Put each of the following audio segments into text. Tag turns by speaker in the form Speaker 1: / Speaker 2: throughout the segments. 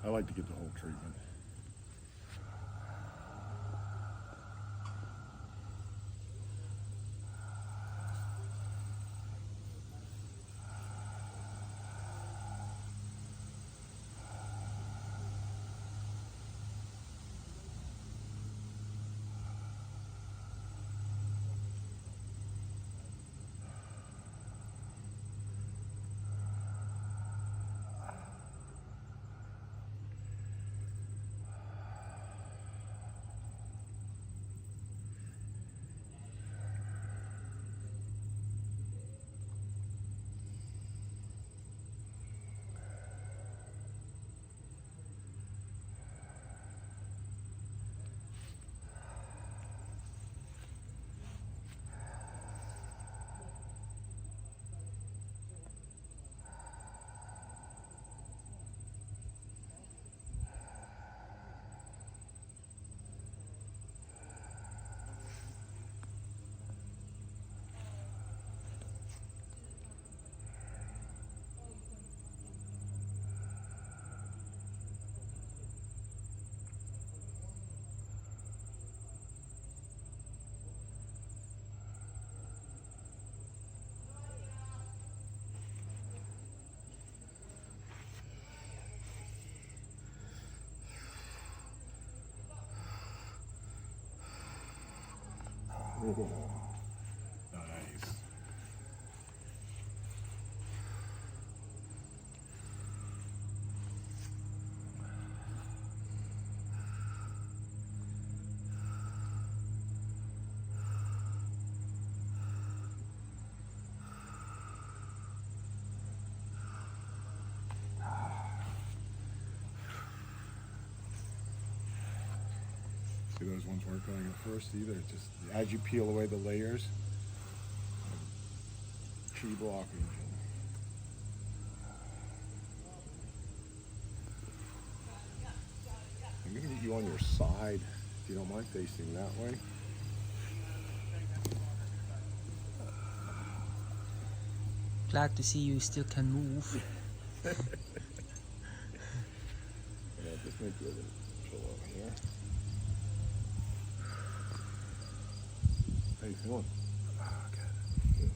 Speaker 1: I like to get the whole treatment. Oh, nice. See, those ones weren't going at first either. Just as you peel away the layers, chi blockage. I'm going to get you on your side, if you don't mind facing that way.
Speaker 2: Glad to see you still can move.
Speaker 1: Yeah, just make you a little chill over here. How you feeling? Good.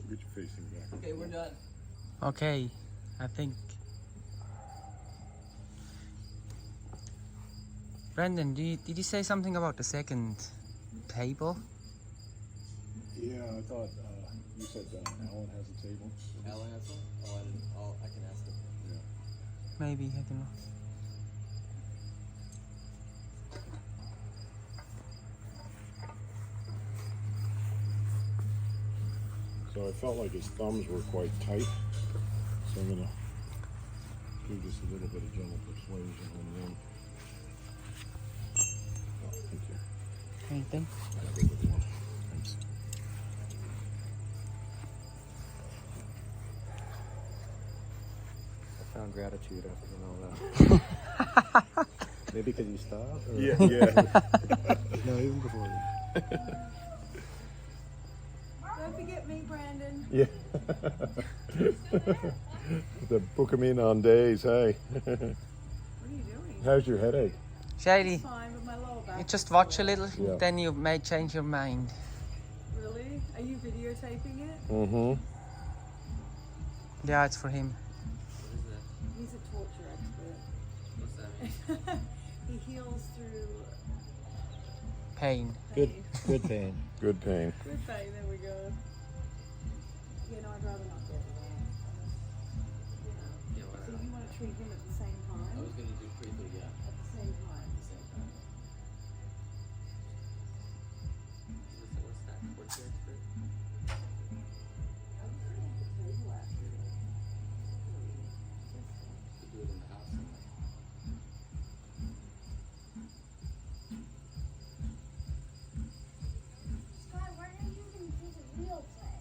Speaker 1: Get you facing back.
Speaker 3: Okay, we're done.
Speaker 2: Okay, I think. Brandon, did you say something about the second table?
Speaker 1: Yeah, I thought you said Alan has a table.
Speaker 3: Alan has one? Oh, I can ask him.
Speaker 1: Yeah.
Speaker 2: Maybe, I don't know.
Speaker 1: So I felt like his thumbs were quite tight, so I'm gonna do just a little bit of gentle persuasion on them. Oh, thank you.
Speaker 2: Anything?
Speaker 1: I'll go with one. Thanks.
Speaker 4: I found gratitude after doing all that. Maybe because you stopped? Or?
Speaker 1: Yeah.
Speaker 4: No, even before.
Speaker 5: Don't forget me, Brandon.
Speaker 1: Yeah. The book 'em in on days, hey.
Speaker 5: What are you doing?
Speaker 1: How's your headache?
Speaker 2: Shady,
Speaker 5: Fine, but my lower back.
Speaker 2: you
Speaker 5: is
Speaker 2: just
Speaker 5: sore.
Speaker 2: watch a little,
Speaker 1: Yeah.
Speaker 2: then you may change your mind.
Speaker 5: Really? Are you videotaping it?
Speaker 1: Mm-hmm.
Speaker 2: Yeah, it's for him.
Speaker 3: What is that?
Speaker 5: He's a torture expert.
Speaker 3: What's that mean?
Speaker 5: He heals through
Speaker 2: Pain.
Speaker 4: Good,
Speaker 5: pain.
Speaker 4: good pain.
Speaker 1: Good pain.
Speaker 5: Good pain, there we go. Yeah, no, I'd rather not get it out. You know.
Speaker 3: Yeah,
Speaker 5: So
Speaker 3: whatever.
Speaker 5: you want to treat him at the same
Speaker 3: I
Speaker 5: time?
Speaker 3: was gonna do pre-food, yeah.
Speaker 5: At the same time.
Speaker 3: At the same time. What's that? What's your expert?
Speaker 5: I was thinking of the table actually.
Speaker 3: To do it in the house.
Speaker 6: Sky, why are you using this wheel play?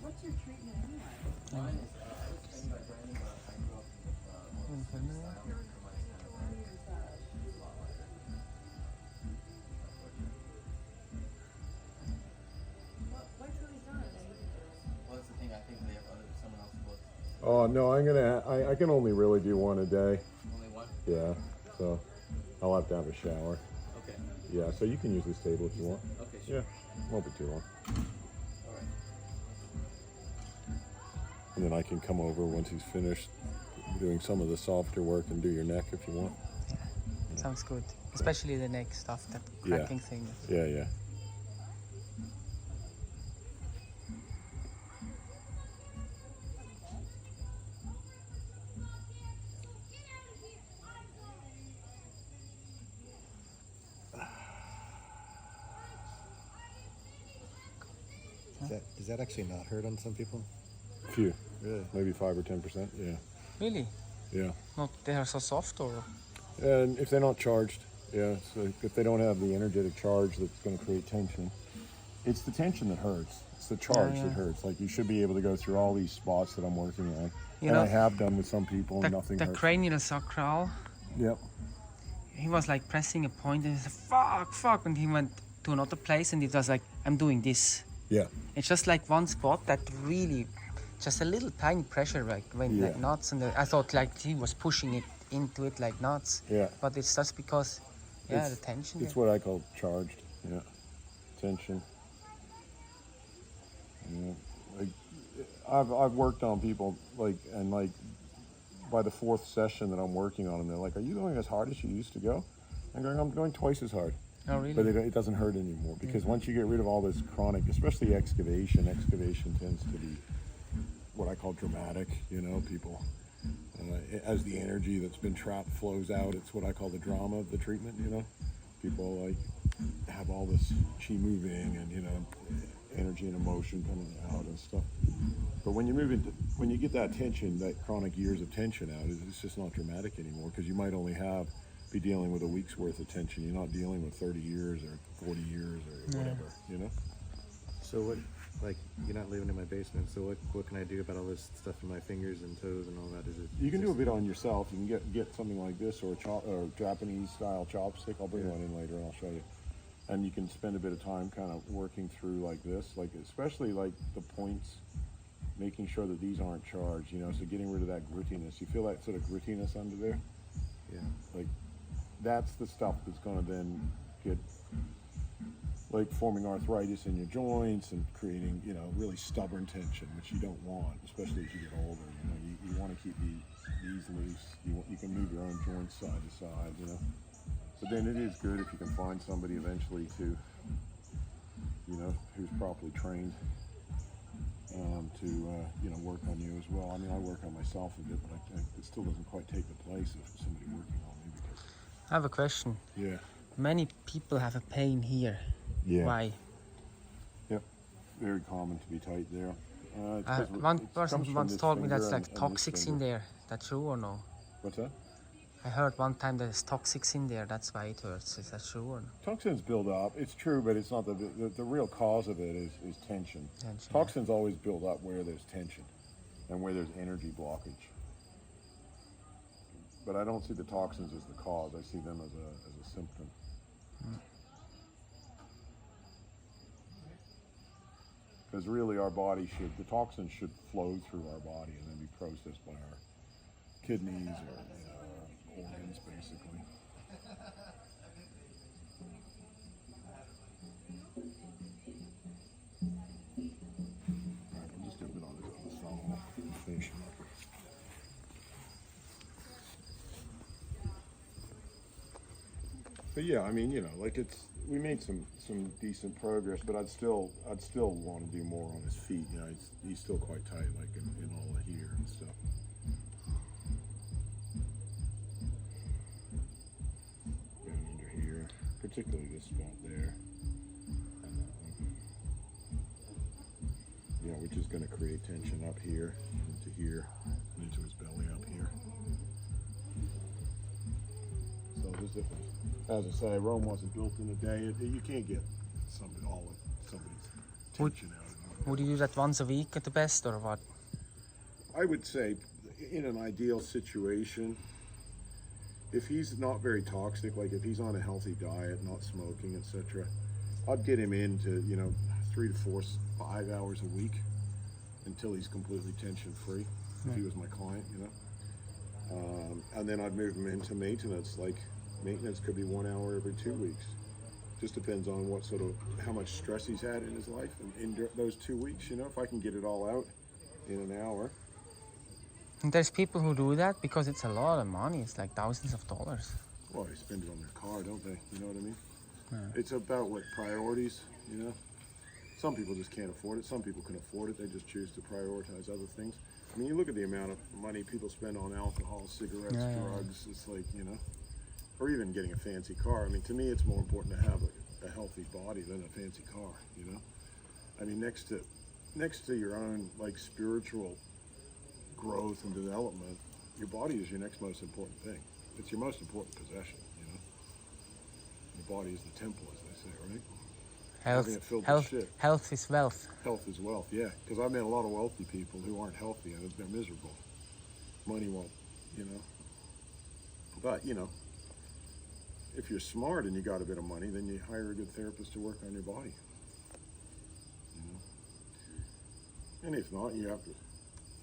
Speaker 5: What's your treatment anyway?
Speaker 3: Mine is, I was trained by Brandon, but I grew up with,
Speaker 5: Why is that? Wait till he's done.
Speaker 3: well, that's the thing, I think they have someone else booked.
Speaker 1: Oh no, I can only really do one a day.
Speaker 3: Only one?
Speaker 1: Yeah. So I'll have to have a shower.
Speaker 3: Okay.
Speaker 1: Yeah, so you can use this table if you want.
Speaker 3: Okay, sure.
Speaker 1: Yeah. Won't be too long.
Speaker 3: Alright.
Speaker 1: And then I can come over once he's finished doing some of the softer work and do your neck if you want.
Speaker 2: Sounds good. Especially the neck stuff, that
Speaker 1: Yeah.
Speaker 2: cracking thing.
Speaker 1: Yeah, yeah.
Speaker 4: Does that actually not hurt on some people?
Speaker 1: Few.
Speaker 4: Really?
Speaker 1: Maybe 5 or 10%. Yeah.
Speaker 2: Really?
Speaker 1: Yeah.
Speaker 2: Not they are so soft, or?
Speaker 1: And if they're not charged, yeah. So if they don't have the energetic charge that's going to create tension, it's the tension that hurts. It's the charge
Speaker 2: yeah.
Speaker 1: that hurts. Like you should be able to go through all these spots that I'm working on,
Speaker 2: You
Speaker 1: and
Speaker 2: know,
Speaker 1: I have done with some people, and nothing
Speaker 2: the
Speaker 1: hurts.
Speaker 2: cranial sacral.
Speaker 1: Yep.
Speaker 2: He was like pressing a point, and he said, "Fuck!" And he went to another place, and it was like, "I'm doing this."
Speaker 1: Yeah.
Speaker 2: It's just like one spot that really, just a little tiny pressure, like went like
Speaker 1: Yeah.
Speaker 2: nuts, and I thought like he was pushing it into it like nuts.
Speaker 1: Yeah.
Speaker 2: But it's just because, yeah,
Speaker 1: It's-
Speaker 2: the tension.
Speaker 1: It's
Speaker 2: there.
Speaker 1: what I call charged. Yeah. Tension. Yeah. Like I've worked on people like by the fourth session that I'm working on them, they're like, "Are you going as hard as you used to go?" I'm going twice as hard.
Speaker 2: Oh really?
Speaker 1: But it doesn't hurt anymore because once you get rid of all this chronic, especially excavation tends to be what I call dramatic. You know, people as the energy that's been trapped flows out. It's what I call the drama of the treatment. You know, people like have all this chi moving and energy and emotion coming out and stuff. But when you when you get that tension, that chronic years of tension out, it's just not dramatic anymore because you might only be dealing with a week's worth of tension. You're not dealing with 30 years or 40 years or whatever, you know?
Speaker 4: So what, like, you're not living in my basement, so what can I do about all this stuff in my fingers and toes and all that? Is it?
Speaker 1: You can do a bit on yourself. You can get something like this or or Japanese style chopstick. I'll bring one in later and I'll show you. And you can spend a bit of time kind of working through like this, like especially like the points, making sure that these aren't charged, so getting rid of that grittiness. You feel that sort of grittiness under there?
Speaker 4: Yeah.
Speaker 1: Like that's the stuff that's going to then get like forming arthritis in your joints and creating, you know, really stubborn tension, which you don't want, especially as you get older. You know, you want to keep these loose. You can move your own joints side to side, you know. So then it is good if you can find somebody eventually to, you know, who's properly trained to, you know, work on you as well. I mean, I work on myself a bit, but it still doesn't quite take the place of somebody working on me because,
Speaker 2: I have a question.
Speaker 1: yeah.
Speaker 2: Many people have a pain here.
Speaker 1: Yeah.
Speaker 2: Why?
Speaker 1: Yep. Very common to be tight there. It's 'cause
Speaker 2: One
Speaker 1: it
Speaker 2: person
Speaker 1: comes from
Speaker 2: once
Speaker 1: this
Speaker 2: told me
Speaker 1: finger
Speaker 2: that's like
Speaker 1: and this
Speaker 2: toxics in
Speaker 1: finger.
Speaker 2: there. That's true or no?
Speaker 1: What's that?
Speaker 2: I heard one time there's toxics in there. That's why it hurts. Is that true or no?
Speaker 1: Toxins build up. It's true, but it's not the real cause of it is tension.
Speaker 2: Tension.
Speaker 1: Toxins always build up where there's tension and where there's energy blockage. But I don't see the toxins as the cause. I see them as a symptom. Because really our body the toxins should flow through our body and then be processed by our kidneys or, you know, our organs basically. Alright, I'm just gonna get on this thumb and finish him up. But yeah, I mean, you know, like we made some decent progress, but I'd still want to do more on his feet. You know, he's still quite tight, like in all of here and stuff. Down under here, particularly this spot there. Yeah, which is going to create tension up here, into here, and into his belly up here. So there's different. As I say, Rome wasn't built in a day. You can't get somebody's tension out of it.
Speaker 2: Would you do that once a week at the best or what?
Speaker 1: I would say, in an ideal situation, if he's not very toxic, like if he's on a healthy diet, not smoking, etc., I'd get him into, you know, 3 to 4, 5 hours a week until he's completely tension free. If he was my client, you know, and then I'd move him into maintenance. Like maintenance could be 1 hour every 2 weeks. Just depends on what how much stress he's had in his life in those 2 weeks. You know, if I can get it all out in an hour.
Speaker 2: And there's people who do that because it's a lot of money. It's like thousands of dollars.
Speaker 1: Well, they spend it on their car, don't they? You know what I mean? It's about what priorities, you know? Some people just can't afford it. Some people can afford it. They just choose to prioritize other things. I mean, you look at the amount of money people spend on alcohol, cigarettes, drugs. It's like, you know, or even getting a fancy car. I mean, to me, it's more important to have a healthy body than a fancy car, you know? I mean, next to your own, like, spiritual growth and development, your body is your next most important thing. It's your most important possession, you know? Your body is the temple, as they say, right? Having it filled with shit.
Speaker 2: Health is wealth.
Speaker 1: Health is wealth, yeah. Because I've met a lot of wealthy people who aren't healthy and they're miserable. Money won't, you know. But, you know, if you're smart and you got a bit of money, then you hire a good therapist to work on your body. You know? And if not, you have to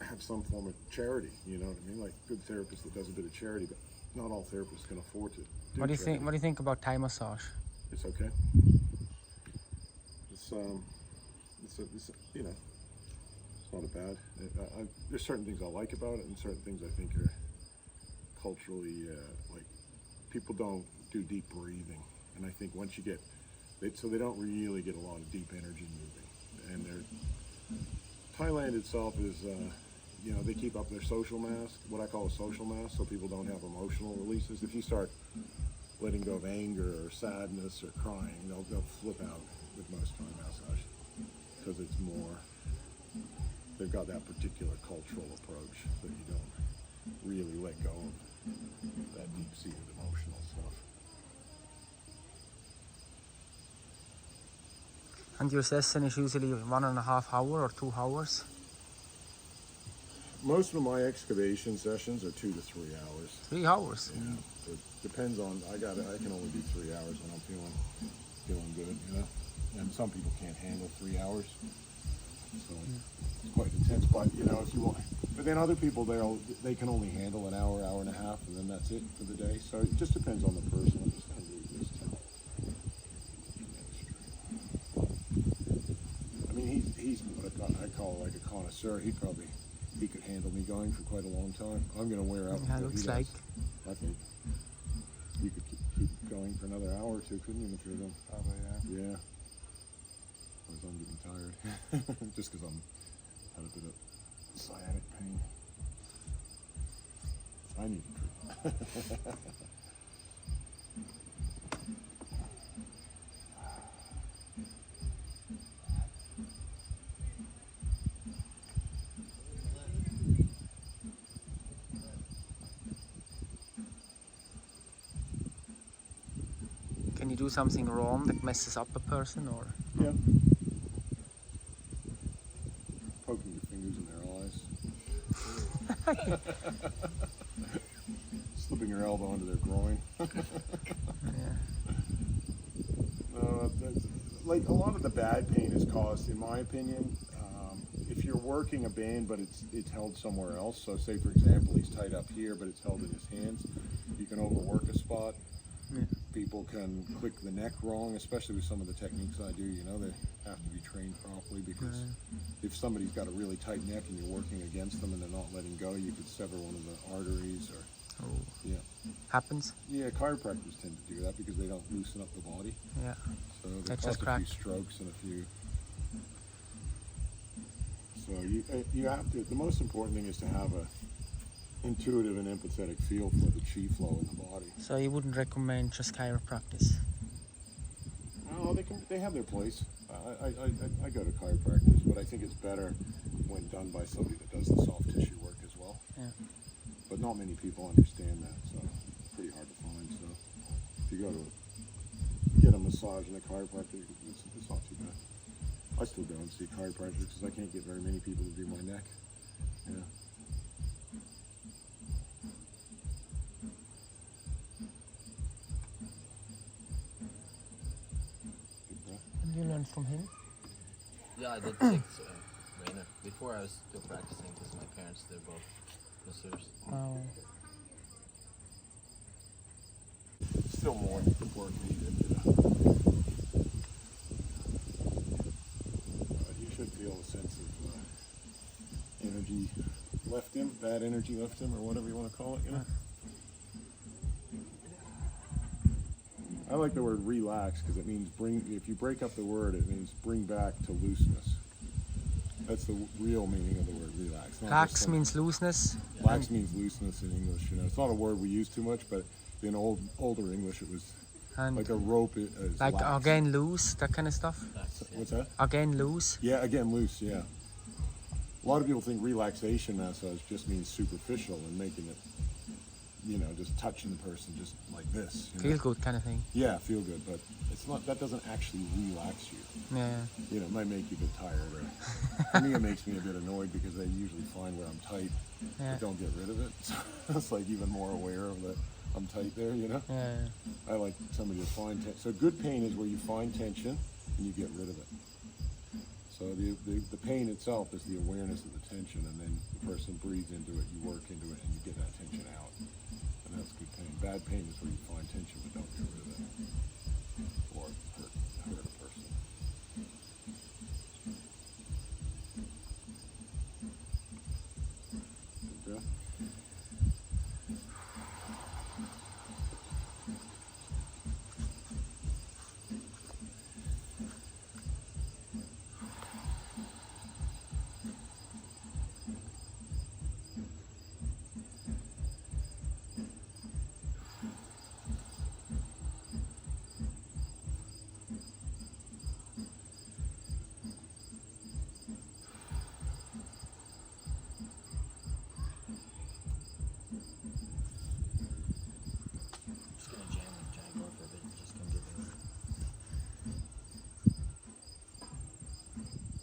Speaker 1: have some form of charity, you know what I mean? Like a good therapist that does a bit of charity, but not all therapists can afford to do
Speaker 2: What do you
Speaker 1: charity.
Speaker 2: think? What do you think about Thai massage?
Speaker 1: It's okay. It's you know, it's not a bad. There's certain things I like about it, and certain things I think are culturally like people don't do deep breathing, and I think once you get, so they don't really get a lot of deep energy moving, and Thailand itself is. You know, they keep up their social mask, what I call a social mask, so people don't have emotional releases. If you start letting go of anger or sadness or crying, they'll flip out with most Thai massage because it's more, they've got that particular cultural approach that you don't really let go of that deep-seated emotional stuff.
Speaker 2: And your session is usually 1.5 hours or 2 hours?
Speaker 1: Most of my excavation sessions are 2 to 3 hours.
Speaker 2: 3 hours?
Speaker 1: Yeah, it depends on, I can only do 3 hours when I'm feeling good, you know? And some people can't handle 3 hours. So it's quite intense, but you know, if you want, but then other people, they can only handle an hour, hour and a half, and then that's it for the day. So it just depends on the person. I'm just gonna move this towel. he's what I call like a connoisseur. He could handle me going for quite a long time. I'm gonna wear out.
Speaker 2: Yeah,
Speaker 1: before he
Speaker 2: looks
Speaker 1: does,
Speaker 2: like.
Speaker 1: I think you could keep going for another hour or two, couldn't you, Mathuradam?
Speaker 4: Probably, yeah.
Speaker 1: Yeah. Whereas I'm getting tired, just because I'm had a bit of sciatic pain. I need a drink.
Speaker 2: Can you do something wrong that messes up a person, or?
Speaker 1: Yeah. Poking your fingers in their eyes. Slipping your elbow under their groin.
Speaker 2: Yeah.
Speaker 1: No, that's, like a lot of the bad pain is caused, in my opinion, if you're working a band but it's held somewhere else. So say for example he's tied up here but it's held in his hands. You can overwork a spot.
Speaker 2: Yeah.
Speaker 1: People can click the neck wrong, especially with some of the techniques I do. You know, they have to be trained properly because if somebody's got a really tight neck and you're working against them and they're not letting go, you could sever one of the arteries or,
Speaker 2: Oh,
Speaker 1: yeah.
Speaker 2: happens.
Speaker 1: Yeah, chiropractors tend to do that because they don't loosen up the body.
Speaker 2: Yeah.
Speaker 1: So they
Speaker 2: They
Speaker 1: cause
Speaker 2: just
Speaker 1: a
Speaker 2: crack.
Speaker 1: few strokes and a few. So you have to. The most important thing is to have a intuitive and empathetic feel for the chi flow in the body.
Speaker 2: So you wouldn't recommend just chiropractic?
Speaker 1: Oh, they have their place. I go to chiropractors, but I think it's better when done by somebody that does the soft tissue work as well.
Speaker 2: Yeah.
Speaker 1: But not many people understand that, so it's pretty hard to find. So if you go to get a massage in a chiropractor, it's not too bad. I still go and see chiropractors because I can't get very many people to do my neck. Yeah. Good breath.
Speaker 2: And you learn from him?
Speaker 3: Yeah, I did take Raynor. Before I was still practicing because my parents, they're both masseurs.
Speaker 2: Oh.
Speaker 1: Still more work needed. You should feel a sense of energy left him, bad energy left him, or whatever you want to call it, you know? I like the word relax because it means bring, if you break up the word, it means bring back to looseness. That's the real meaning of the word relax. Not
Speaker 2: Lax
Speaker 1: just some-
Speaker 2: means looseness.
Speaker 1: Lax means looseness in English, you know. It's not a word we use too much, but in older English it was
Speaker 2: And
Speaker 1: like a rope is
Speaker 2: like
Speaker 1: lax.
Speaker 2: again loose, that kind of stuff.
Speaker 3: That's, yeah.
Speaker 1: What's that?
Speaker 2: Again loose.
Speaker 1: Yeah, again, loose, yeah. A lot of people think relaxation massage just means superficial and making it, you know, just touching the person just like this. You know?
Speaker 2: Feel good kind of thing.
Speaker 1: Yeah, feel good, but it's not, that doesn't actually relax you.
Speaker 2: Yeah.
Speaker 1: You know, it might make you a bit tired. Or, for me, it makes me a bit annoyed because I usually find where I'm tight,
Speaker 2: Yeah.
Speaker 1: but don't get rid of it. So it's like even more aware of that I'm tight there, you know?
Speaker 2: Yeah.
Speaker 1: I like somebody to find tension. So good pain is where you find tension and you get rid of it. So the pain itself is the awareness of the tension, and then the person breathes into it, you work into it, and you get that tension out. And that's good pain. Bad pain is where you find tension but don't get rid of it. Or hurt a person. Good breath.
Speaker 3: Just gonna jam the jaguar for a bit and just come get me.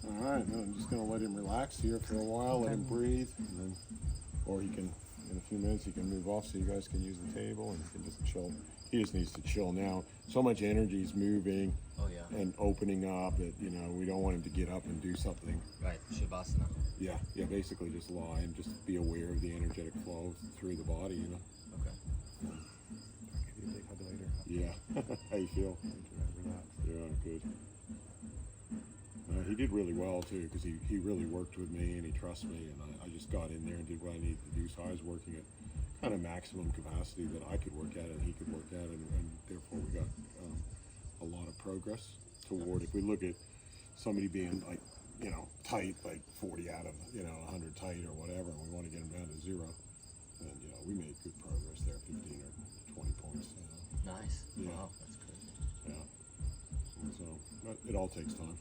Speaker 1: All right, no, I'm just going to let him relax here for a while, let him breathe, and then, or he can, in a few minutes, he can move off so you guys can use the table and he can just chill. He just needs to chill now. So much energy is moving
Speaker 3: Oh yeah.
Speaker 1: and opening up that, you know, we don't want him to get up and do something.
Speaker 3: Right, Shavasana.
Speaker 1: Yeah, basically just lie and just be aware of the energetic flow through the body, you know?
Speaker 3: Okay.
Speaker 4: Give you a big hug later.
Speaker 1: Yeah. How you feel?
Speaker 4: Relax.
Speaker 1: Yeah, good. He did really well too, because he really worked with me and he trusts me, and I just got in there and did what I needed to do. So I was working at kind of maximum capacity that I could work at and he could work at, and therefore we got a lot of progress toward. If we look at somebody being like, you know, tight, like 40 out of, you know, 100 tight or whatever, and we want to get them down to 0, then, you know, we made good progress there, 15 or 20 points. You know?
Speaker 3: Nice.
Speaker 1: Yeah.
Speaker 3: Wow, that's crazy.
Speaker 1: Yeah. So, but it all takes time.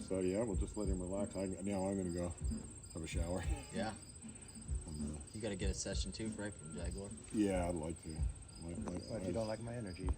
Speaker 1: So yeah, we'll just let him relax. Now I'm going to go have a shower.
Speaker 3: Yeah.
Speaker 1: And,
Speaker 3: You got to get a session too, right, from Jaguar?
Speaker 1: yeah, I'd like to.
Speaker 4: But you don't like my energy.